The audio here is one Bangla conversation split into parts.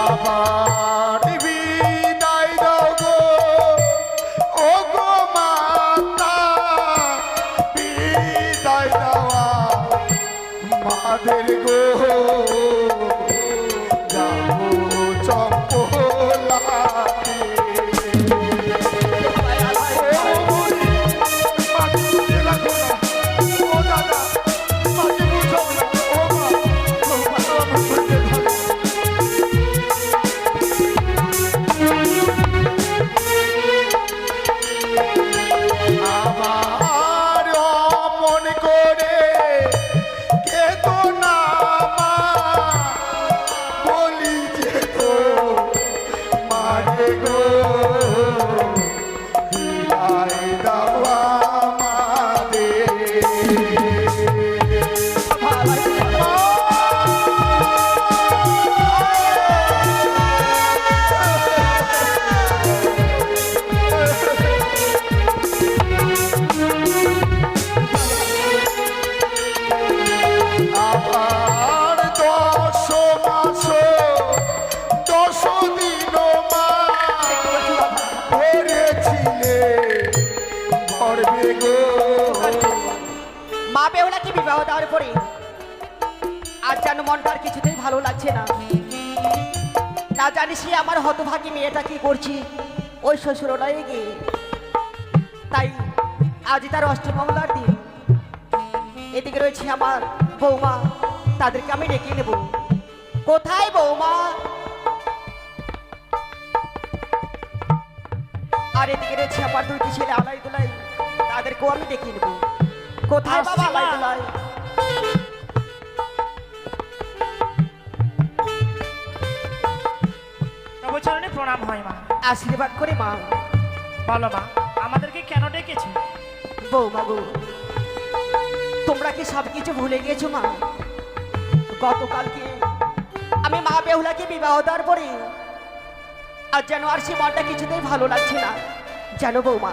আবার বিদায় দাও গো ও গো মাতা, বিদায় দেওয়া মাদের গো, যাবো চম্পলাতে। আমার অমন করে কেঁদো না মা, বলি যে গো মারে গো, বিদায় দাও আমাদের। আবার 10 মাস 10 দিন মা ধরেছিলে গর্বে গো। মা বেহুলাকে বিবাহ দেওয়ার পরে আর যেন মনটা আর কিছুতেই ভালো লাগছে না। না জানি সে আমার হতভাগী মেয়েটা কি করছি ওই শ্বশুরালয়ে গিয়ে। তাই আজ তার অষ্টমঙ্গলার দিন, এদিকে রয়েছে আমার বৌমা, তাদেরকে আমি ডেকে নেব। কোথায় বৌমা? আর এদিকে রয়েছে আমার 2টি ছেলে আলাই দুলাই, তাদেরকেও আমি ডেকে নেব। কোথায় বাবা আলাই দুলাই? প্রভুচরণে প্রণাম হয় মা। আশীর্বাদ করে মা। বলো মা, আমাদেরকে কেন ডেকেছো? বৌমা গো, তোমরা কি সব কিছু ভুলে গেছো মা? গতকালকে আমি মা বেহুলাকে বিবাহ দেওয়ার পরে আর যেন আর সে মনটা কিছুতেই ভালো লাগছে না। জানো বৌমা,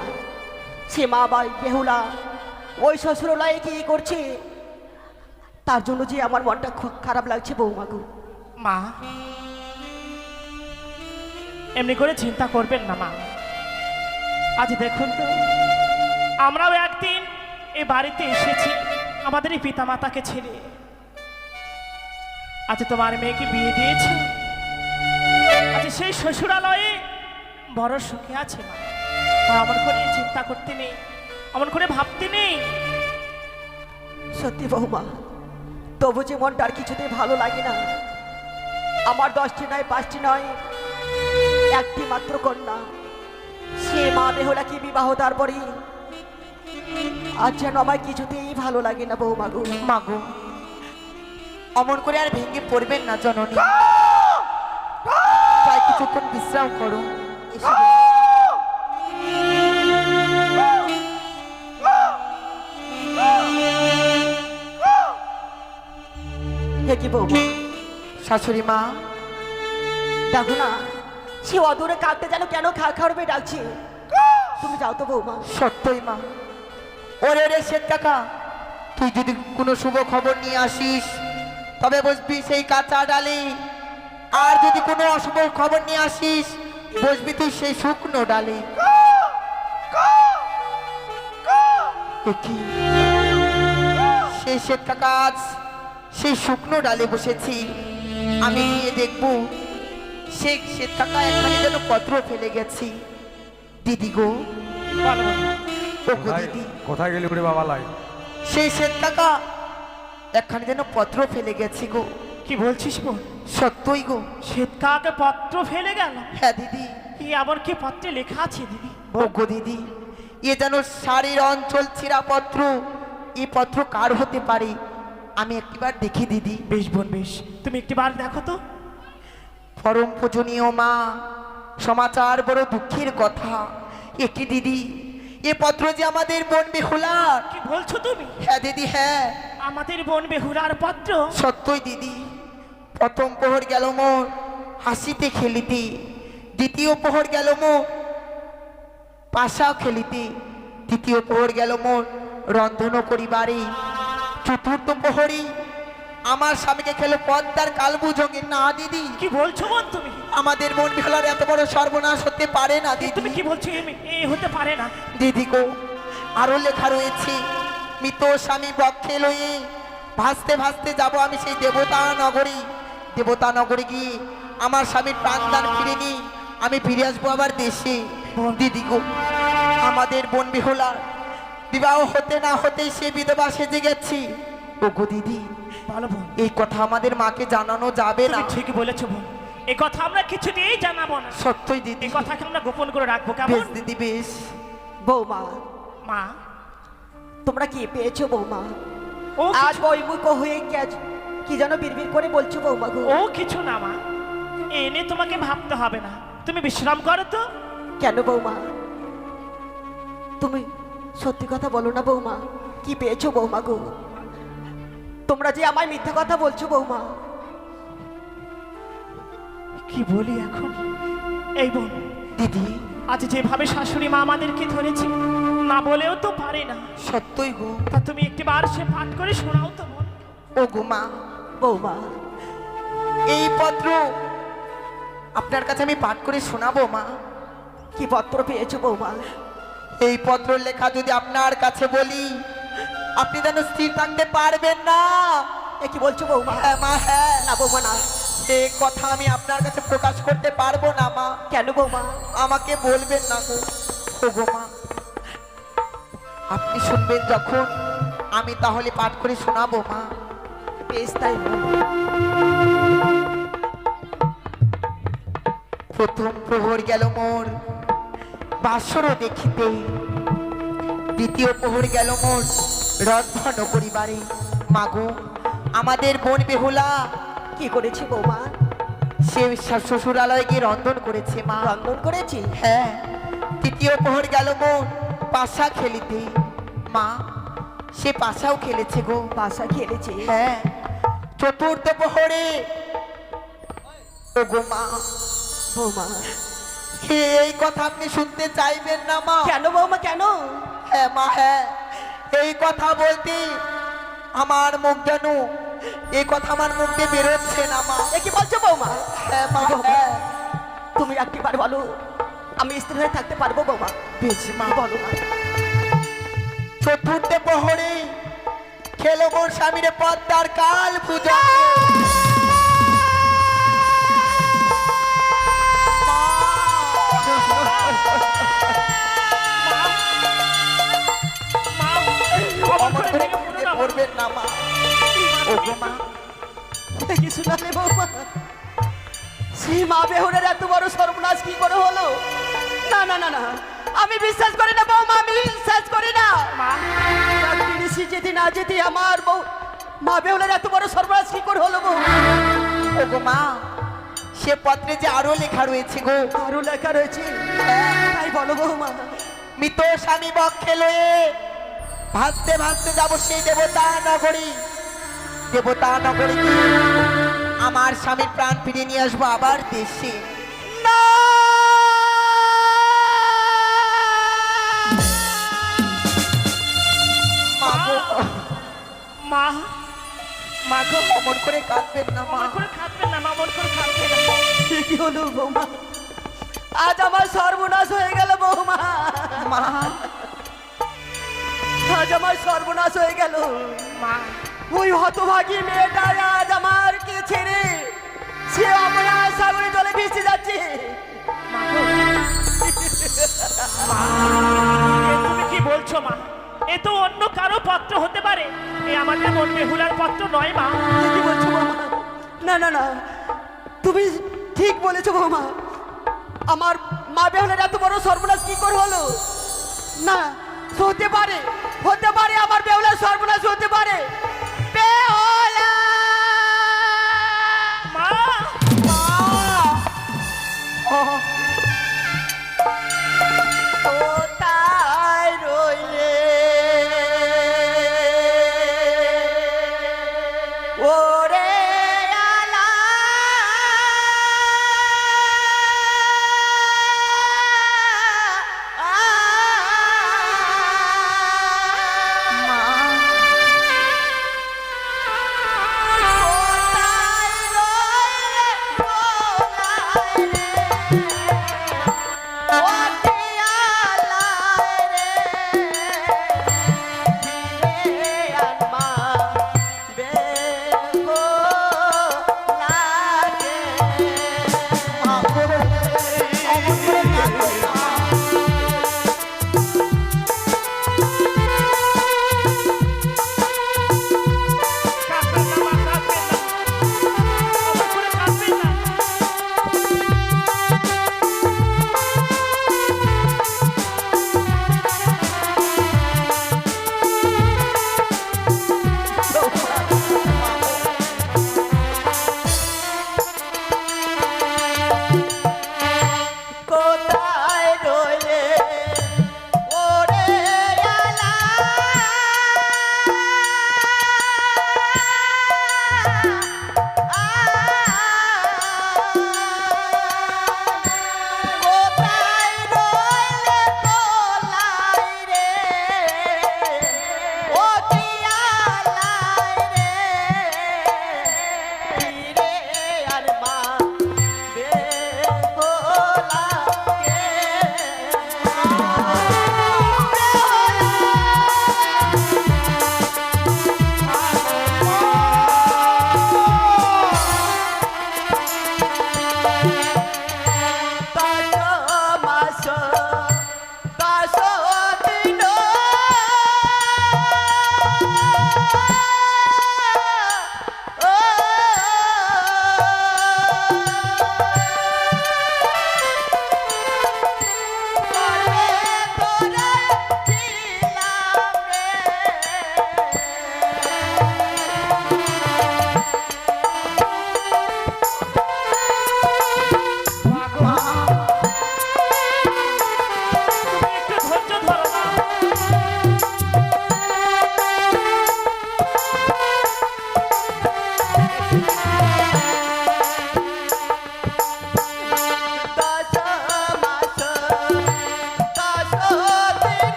সে মা বেহুলা ওই শ্বশুরালয়ে কি করছে, তার জন্য যে আমার মনটা খুব খারাপ লাগছে বৌমা গো। মা, এমনি করে চিন্তা করবেন না মা। আজ দেখুন তো, আমরাও একদিন এই বাড়িতে এসেছি আমাদের এই পিতা মাতাকে ছেড়ে। আজ তোমার মেয়েকে বিয়ে দিয়েছে, আজ সেই শ্বশুরালয়ে বড় সুখে আছে মা। আর আমার করে চিন্তা করতে নেই, আমার করে ভাবতে নেই। সত্যি বৌমা, তবু যে মনটা আর কিছুতেই ভালো লাগে না। আমার 10টি নয় 5টি নয়, একটি মাত্র কন্যা, সে মা বেহুলাকে বিবাহ দেওয়ার পরে আজ যেন আমার কিছুতেই ভালো লাগে না বৌমা গো। মাগো, অমন করে আর ভেঙে পড়বেন না জননী, তাই কিছুক্ষণ বিশ্রাম করো। এসো গো। হে কি বৌমা, শাশুড়ি মা, দেখো না সে অদূরে কাঁদতে যেন কেন খা খাওয়াবে ডাকছে। তুমি যাও তো বৌমা। সত্যই মা। ওরে রে শেঠ কাকা, তুই যদি কোনো শুভ খবর নিয়ে আসিস তবে বসবি সেই কাঁচা ডালে, আর যদি কোনো অশুভ খবর নিয়ে আসিস বসবি তুই সেই শুকনো ডালে। এ কি? সেই শেঠ কাকা আজ সেই শুকনো ডালে বসেছি। আমি গিয়ে দেখবো সেই শেঠ কাকা এখানে যেন পত্র ফেলে গেছি। দিদি গো, বলো মা। ও গো দিদি, কোথায় গেলি রে বাবা লাই? সেই শেঠ কাকা একখানে যেন পত্র ফেলে গেছি গো। কি বলছিস বোন? সত্যই গো। শ্বেত কাকে পত্র ফেলে গেল? হ্যাঁ দিদি। কি আবার কি পত্রে লেখা আছে দিদি? ও গো দিদি, এ যেন শাড়ির অঞ্চল ছিঁড়া পত্র। এই পত্র কার হতে পারে? আমি একবার দেখি দিদি। বেশ বোন বেশ, তুমি একটিবার দেখো তো। পরম পূজনীয় মা, সমাচার বড় দুঃখের কথা। একটি দিদি, এ পত্র যে আমাদের বোন বেহুলার। কি বলছো তুমি? হ্যাঁ দিদি হ্যাঁ, আমাদের বোন বেহুলার পত্র? সত্যই দিদি। প্রথম প্রহর গেল মোর হাসিতে খেলিতে, দ্বিতীয় প্রহর গেল মোর পাশা খেলিতে, তৃতীয় প্রহর গেল মোর রন্ধন করিবারে, চতুর্থ প্রহরী আমার স্বামীকে খেলো পদ্মার কালবুঝঙ্গে। না দিদি, কি বলছো বোন তুমি? আমাদের মন বিহলার এত বড় সর্বনাশ হতে পারে না তুমি দিদি। কি বলছো? এই হতে পারে না। দিদি গো, আরো লেখা রয়েছে, মৃত স্বামী বক্ষে লয়ে ভাসতে ভাসতে যাব আমি সেই দেবতা নগরী। দেবতা নগরী গিয়ে আমার স্বামীর প্রাণদান ফিরে নিয়ে আমি ফিরে আসবো আবার দেশে। দিদি গো, আমাদের বোন বিহলার বিবাহ হতে না হতেই সে বিধবা সেজে গেছি। ও গো দিদি, ভালো বোন, এই কথা আমাদের মাকে জানানো যাবে না। তুমি ঠিকই বলেছো বোন, এই কথা আমরা কিছুতেই জানাবো না। সত্যই দিদি। এই কথাকে আমরা গোপন করে রাখবো, কেমন? বেশ দিদি বেশ। বৌমা, মা, তোমরা কি পেয়েছো বৌমা? ও আজ বইমুখ হয়ে কি যেন বিড়বিড় করে বলছো বৌমা গো? ও কিছু না মা, এনে তোমাকে ভাবতে হবে না, তুমি বিশ্রাম করো তো। কেন বৌমা, তুমি সত্যি কথা বলো না বৌমা, কি পেয়েছো বৌমা গো? তোমরা যে আমায় মিথ্যা কথা বলছো বৌমা। কি বলি এখন? এই বোন, দিদি আজ যেভাবে শাশুড়ি মা আমাদেরকে ধরেছে, না বলেও তো পারে না। সত্যই গো। তা তুমি একটিবার সে পাঠ করে শোনাও তো বোন। ও গো মা, বৌমা, এই পত্র আপনার কাছে আমি পাঠ করে শোনাবো মা। কি পত্র পেয়েছো বৌমা? এই পত্র লেখা যদি আপনার কাছে বলি, আপনি যেন স্থির থাকতে পারবেন না। এ কি বলছো বৌমা? হ্যাঁ মা, হ্যাঁ। না বৌমা না। এই কথা আমি আপনার কাছে প্রকাশ করতে পারবো না মা। কেন বৌমা? আমাকে বলবেন না গো। ও গো মা, আপনি শুনবেন যখন, আমি তাহলে পাঠ করে শোনাবো মা। বেশ তাই হোক। প্রথম প্রহর গেল মোর বাসর দেখিতে, দ্বিতীয় প্রহর গেল মোর রন্ধন করিবারে। মাগো, আমাদের বোন বেহুলা কি করেছি বৌমা? সে শ্বশুরালয়ে গিয়ে রন্ধন করেছে মা। রন্ধন করেছি? হ্যাঁ। তৃতীয় প্রহর গেল মোর পাশা খেলিতে। মা, সে পাশাও খেলেছে গো। বাসা খেলেছি? হ্যাঁ। চতুর্থ প্রহরে ও গো মা, বৌমা, এই কথা আপনি শুনতে চাইবেন না মা। কেন বৌমা কেন? হ্যাঁ মা, হ্যাঁ। এই কথা বলতে আমার মুখ যেন, এই কথা আমার মুখ দিয়ে বেরোচ্ছে না মা। এ কি বলছো বৌমা? হ্যাঁ মা, হ্যাঁ। তুমি একটিবার বলো, আমি স্থির হয়ে থাকতে পারবো বৌমা? বেশ মা, বলো মা। চতুর্থ প্রহরে খেলো মোর স্বামীর পদ্মার কাল পূজা। মা, অমন করে ভেঙে পড়ো না। করবেন না মা। ও গো মা, কি শোনালে বৌমা? সেই মা বেহুনের এত বড় সর্বনাশ কি করে হলো? না না না না, আমি বিশ্বাস করি না বৌমা, আমি বিশ্বাস করি না। মা, তিরিশি যেতে না যেতে আমার বউ মা বেহুনের এত বড় সর্বনাশ কি করে হলো বৌ? ও গো মা, সে পত্রে যে আরো লেখা রয়েছে গো। আরো লেখা রয়েছে? তাই বলো বৌমা। মৃত স্বামী বক্ষে লয়ে ভাসতে ভাসতে যাব সেই দেবতা নগরী। দেবতা নগরী গিয়ে আমার স্বামীর প্রাণ ফিরিয়ে নিয়ে আসবো আবার দেশে। না! মা গো, মা, মা গো, অমন করে কাঁদবেন না মা। অমন করে কাঁদবেন না মা, অমন করে কাঁদবেন না। এ কি হলো বৌমা? আজ আমার সর্বনাশ হয়ে গেল বৌমা। মা, আজ আমার সর্বনাশ হয়ে গেল। মা, ওই হতভাগী মেয়েটা আজ আমার কে ছেড়ে সে আমরা সাগরে জলে ভেসে যাচ্ছে। মা গো। মা, এ তুমি কি বলছো মা? এ তো অন্য কারো পত্র হতে পারে, এ আমাদের মন বেহুলার পত্র নয় মা। এ কি বলছো বৌমা? না না না, তুমি ঠিক বলেছো বৌমা। আমার মা বেহুলের এত বড় সর্বনাশ কি করে হলো? না, হতে পারে, হতে পারে আমার বেহুলার সর্বনাশ হতে পারে। বেহুলা! মা, মা! ও, কোথায় রইলে ওরে আলা? মা,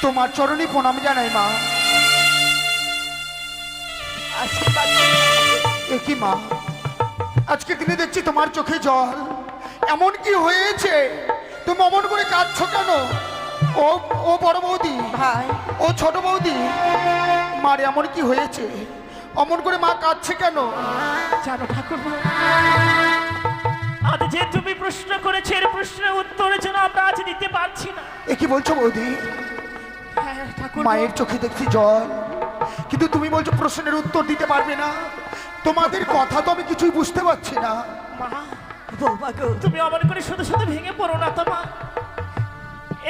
তোমার চরণে প্রণাম জানাই মা। আশীর্বাদ করুন। এ কি মা, আজকে দিনে দেখছি তোমার চোখে জল, এমন কি হয়েছে? তুমি অমন করে কাঁদছো কেন? ও ও বড় বৌদি, ভাই ও ছোট বৌদি, মার এমন কি হয়েছে? অমন করে মা কাঁদছে কেন? জানো ঠাকুর, আজ যে তুমি প্রশ্ন করেছো এর প্রশ্নের উত্তরের জন্য আমরা আজ দিতে পারছি না। এ কি বলছো বৌদি? হ্যাঁ ঠাকুর, মায়ের চোখে দেখছি জল, কিন্তু তুমি বলছো প্রশ্নের উত্তর দিতে পারবে না। তোমাদের কথা তো আমি কিছুই বুঝতে পারছি না। মা বৌমা গো, তুমি অমন করে শুধু শুধু ভেঙে পড়ো না তো মা।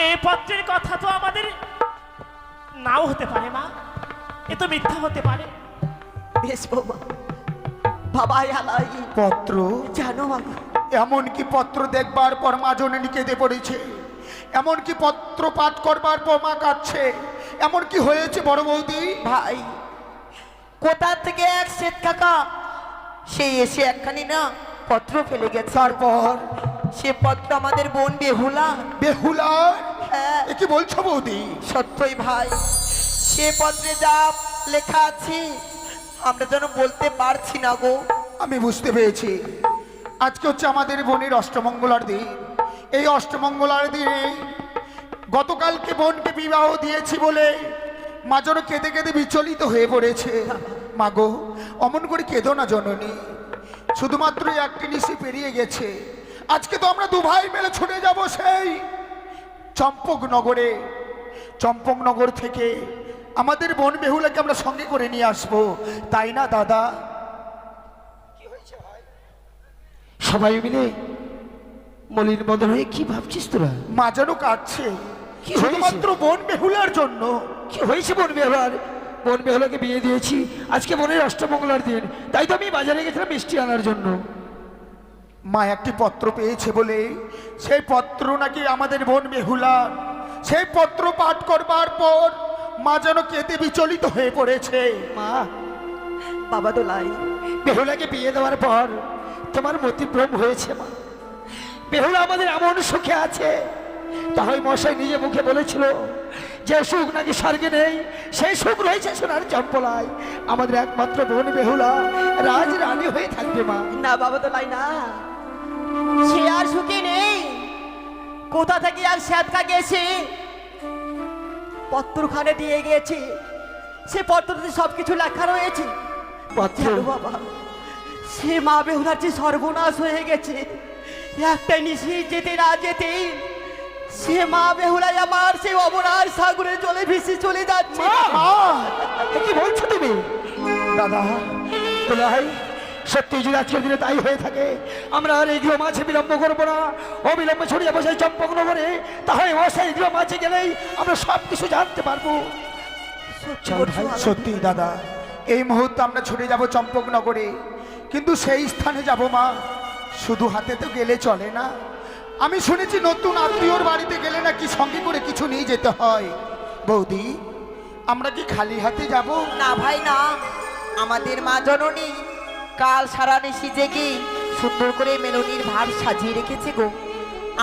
এই পত্রের কথা তো আমাদের নাও হতে পারে মা, এ তো মিথ্যা হতে পারে। বেশ বৌমা, বাবা আলাই পত্র, জানো মা গো, এমন কি পত্র দেখবার পর মা জননী কেঁদে পড়েছে, এমন কি পত্র পাঠ করবার পর মা কাঁদছে, এমন কি হয়েছে বড় বৌদি? ভাই কোথা থেকে এক শ্বেত কাকা সে এসে একখানি না পত্র ফেলে গেছে। তারপর সে পত্র আমাদের বোন বেহুলা। বেহুলা? হ্যাঁ এ কি বলছো বৌদি? সত্যই ভাই, সে পত্রে যা লেখা আছে আমরা যেন বলতে পারছি না গো। আমি বুঝতে পেরেছি, আজকে হচ্ছে আমাদের বোনের অষ্টমঙ্গলার দিন। এই অষ্টমঙ্গলার দিনে গতকালকে বোনকে বিবাহ দিয়েছি বলে মা যেন কেঁদে কেঁদে বিচলিত হয়ে পড়েছে। মা গো, অমন করে কেঁদো না জননী, শুধুমাত্র একটি নিশি পেরিয়ে গেছে। আজকে তো আমরা দু ভাই মিলে ছুটে যাব সেই চম্পকনগরে। চম্পকনগর থেকে আমাদের বোন বেহুলাকে আমরা সঙ্গে করে নিয়ে আসবো, তাই না দাদা? সবাই মিলে মলিন বদন হয়ে কি ভাবছিস তোরা? মা যেন কাঁদছে কি শুধুমাত্র বোন বেহুলার জন্য। কি হয়েছে বোন বেহুলার? বোন বেহুলাকে বিয়ে দিয়েছি, আজকে বোনের অষ্টমঙ্গলার দিন, তাই তো আমি বাজারে গেছিলাম মিষ্টি আনার জন্য। মা একটি পত্র পেয়েছে বলে, সেই পত্র নাকি আমাদের বোন বেহুলার। সেই পত্র পাঠ করবার পর মা যেন কেঁদে বিচলিত হয়ে পড়েছে। মা, বাবা দোলাই বেহুলাকে বিয়ে দেওয়ার পর তোমার মতিভ্রম হয়েছে মা। বেহুলা আমাদের এমন সুখে আছে, তাই মশাই নিজে মুখে বলেছিল যে সুখ নাকি স্বর্গে নেই, সেই সুখ রয়েছে সোনার চম্পলায়। আমাদের একমাত্র বোন বেহুলা রাজ রানী হয়ে থাকবে মা। না বাবা দোলাই না, সে আর সুখী নেই। কোথা থেকে আর শ্যাতকা গেছে, পত্রখানে দিয়ে গেছে, সে পত্রতে সবকিছু লেখা রয়েছে। পত্র? জানো বাবা, সে মা বেহুলার যে সর্বনাশ হয়ে গেছে। একটা নিশি যেতে না যেতে সে মা বেহুলাই আমার সেই অবনার সাগরে জলে ভেসে চলে যাচ্ছে। মা, এ কি বলছো তুমি? দাদা, ভাই, সত্যি যদি আজকের দিনে তাই হয়ে থাকে, আমরা আর এই গৃহ মাঝে বিলম্ব করবো না, অবিলম্বে ছড়িয়ে বসে চম্পকনগরে। তাহলে মশাই গৃহ মাঝে গেলেই আমরা সব কিছু জানতে পারবো। চল ভাই। সত্যি দাদা, এই মুহূর্তে আমরা ছুটে যাব চম্পকনগরে, কিন্তু সেই স্থানে যাব মা, শুধু হাতে তো গেলে চলে না। আমি শুনেছি নতুন আত্মীয়র বাড়িতে গেলে নাকি সঙ্গে করে কিছু নিয়ে যেতে হয়। বৌদি, আমরা কি খালি হাতে যাব? না ভাই না, আমাদের মা জননী কাল সারা নিশি জেগে সুন্দর করে মেলনির ভার সাজিয়ে রেখেছে গো।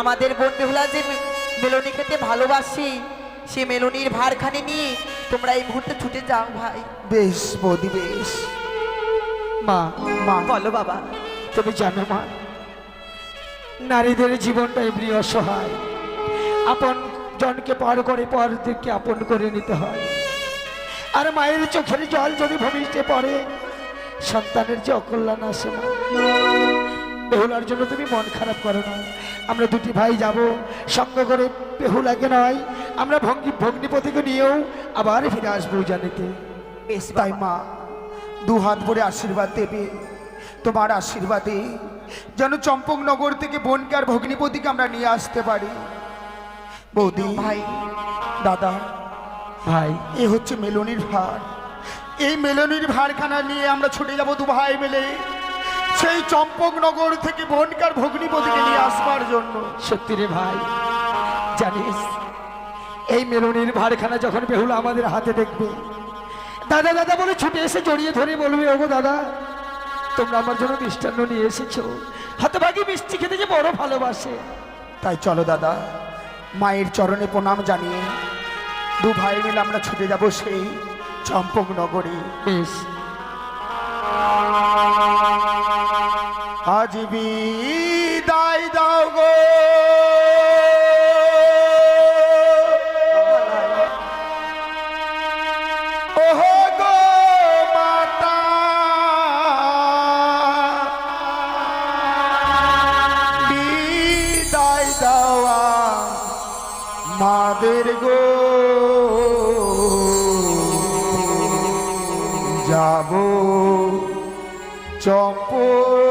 আমাদের বোন বেহুলা যে মেলনি খেতে ভালোবাসি, সে মেলনির ভারখানি নিয়ে তোমরা এই মুহূর্তে ছুটে যাও ভাই। বেশ বৌদি, বেশ। মা, মা, বলো বাবা। তুমি জানো মা, নারীদের জীবনটা এমনি অসহায়। আপন জনকে পার করে পরদেরকে আপন করে নিতে হয়। আর মায়ের চোখের জল যদি ভূমিষ্ঠে পড়ে, সন্তানের যে অকল্যাণ আসে মা। বেহুলার জন্য তুমি মন খারাপ করো না। আমরা দুটি ভাই যাব সঙ্গে করে, বেহুলাকে নয়, আমরা ভগ্নিপতিকে নিয়েও আবার ফিরে আসবো জানিতে। বেশ তাই মা, দু হাত ভরে আশীর্বাদ দেবে। তোমার আশীর্বাদে যেন চম্পকনগর থেকে বোনকে আর ভগ্নিপতিকে আমরা নিয়ে আসতে পারি। বৌদি, ভাই, দাদা, ভাই, এ হচ্ছে মেলনির ভার। এই মেলনির ভারখানা নিয়ে আমরা ছুটে যাব দু ভাই মিলে সেই চম্পকনগর থেকে বোনকে আর ভগ্নিপতিকে নিয়ে আসবার জন্য। সত্যি রে ভাই, জানিস এই মেলনির ভারখানা যখন বেহুলা আমাদের হাতে দেখবে, দাদা দাদা বলে ছুটে এসে জড়িয়ে ধরে বলবে, ওগো দাদা, তোমরা আমার জন্য মিষ্টান্ন নিয়ে এসেছো। হতভাগী মিষ্টি খেতে যে বড় ভালোবাসে। তাই চলো দাদা, মায়ের চরণে প্রণাম জানিয়ে দু ভাই মিলে আমরা ছুটে যাব সেই চম্পক নগরী। বেশ, আজ বিদায় দাও গো ওহো গো মাতা, বিদায় দাওয়া মাদের গো, যাব চম্পলাতে।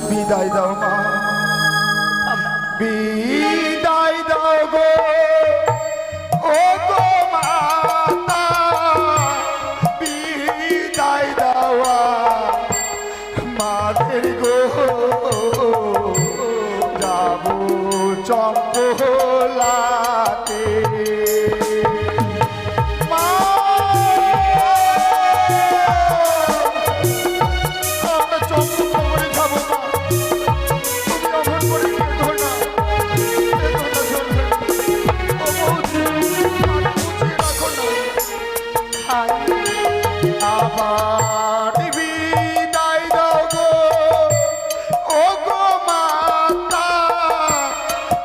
বিদায় দাও মা, বিদায় দাও গো ও গো মাতা, বিদায় দাওয়া মাদের গো, যাব চম্পলাতে। আবার বিদায় দাও গো ও গো মাতা,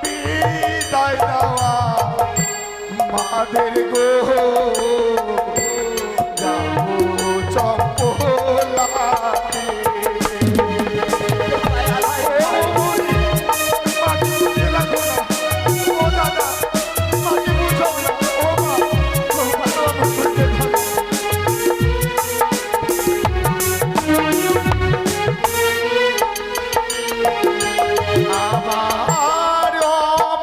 বিদায় দেওয়া মাদের গো, যাবো চম্পলাতে। ও দাদা, মাকে বুঝাও না, ও মা, আমার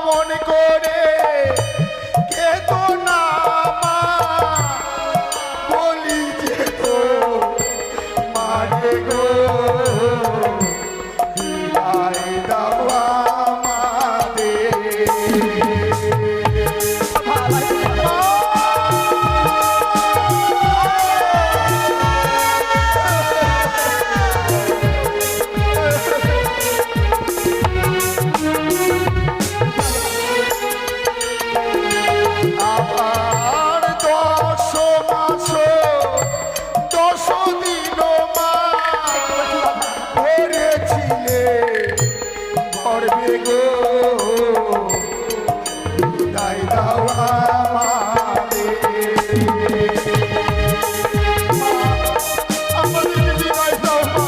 মন করে কেতো না মা, বলি যে তো মারে গো, বিদায় দেওয়া মাদের। আবার 10 মাস 10 দিন মা ধরেছিলে গর্বে গো, বিদায় দেওয়া মাদের। আমাদের বিদায় দাও মা,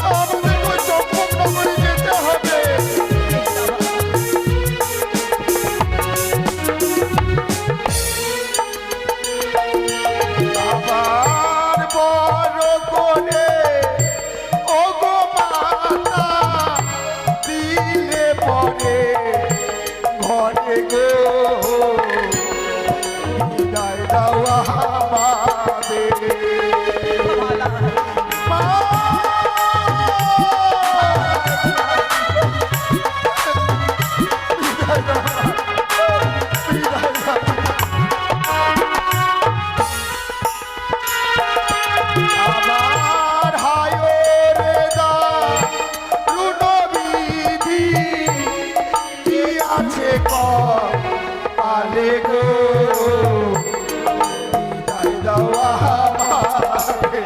আমাদের ওই চম্পক নগরে যেতে হবে। আবার বড় করে ও গো মাতা, দিলে পরে ঘরে গো, বিদায় দেওয়া আমাদের। মা, বিদায় দেওয়া, বিদায় দেওয়া। আবার হায় রে দারুণ বিধি, কি আছে কপালে গো, বিদায় দেওয়া আমাদের।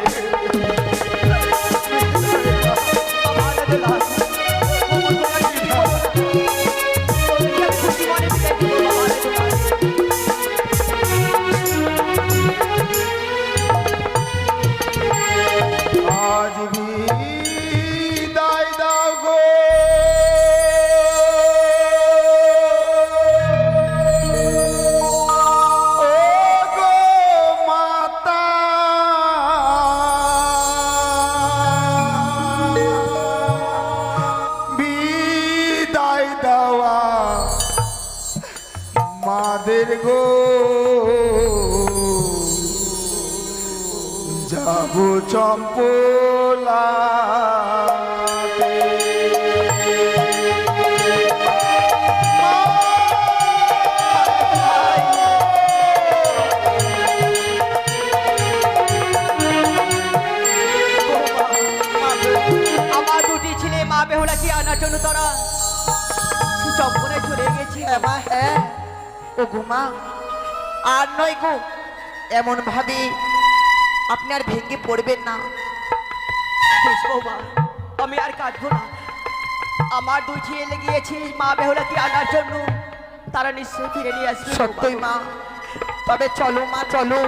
আজ বিদায় দাও গো ও গো মাতা, বিদায় দেওয়া মাদের গো, যাব চম্পলাতে। আমার দুটি ছেলে মা বেহুলাকে আনার জন্য তারা চম্পনে চলে গেছি হ্যাঁ মা, হ্যাঁ। ও গো মা, আর নয় গো, এমন ভাবে আপনি আর ভেঙে পড়বেন না। বেশ বৌমা, আমি আর কাঁদবো না। আমার দুই ছেলে গিয়েছে মা বেহুলাকে আনার জন্য, তারা নিশ্চয়ই ফিরে নিয়ে আসবে। সত্যই মা, তবে চলো মা, চলো,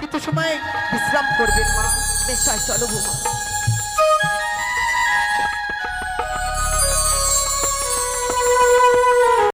কিছু সময় বিশ্রাম করবেন মা। বেশ তাই চলো বৌমা।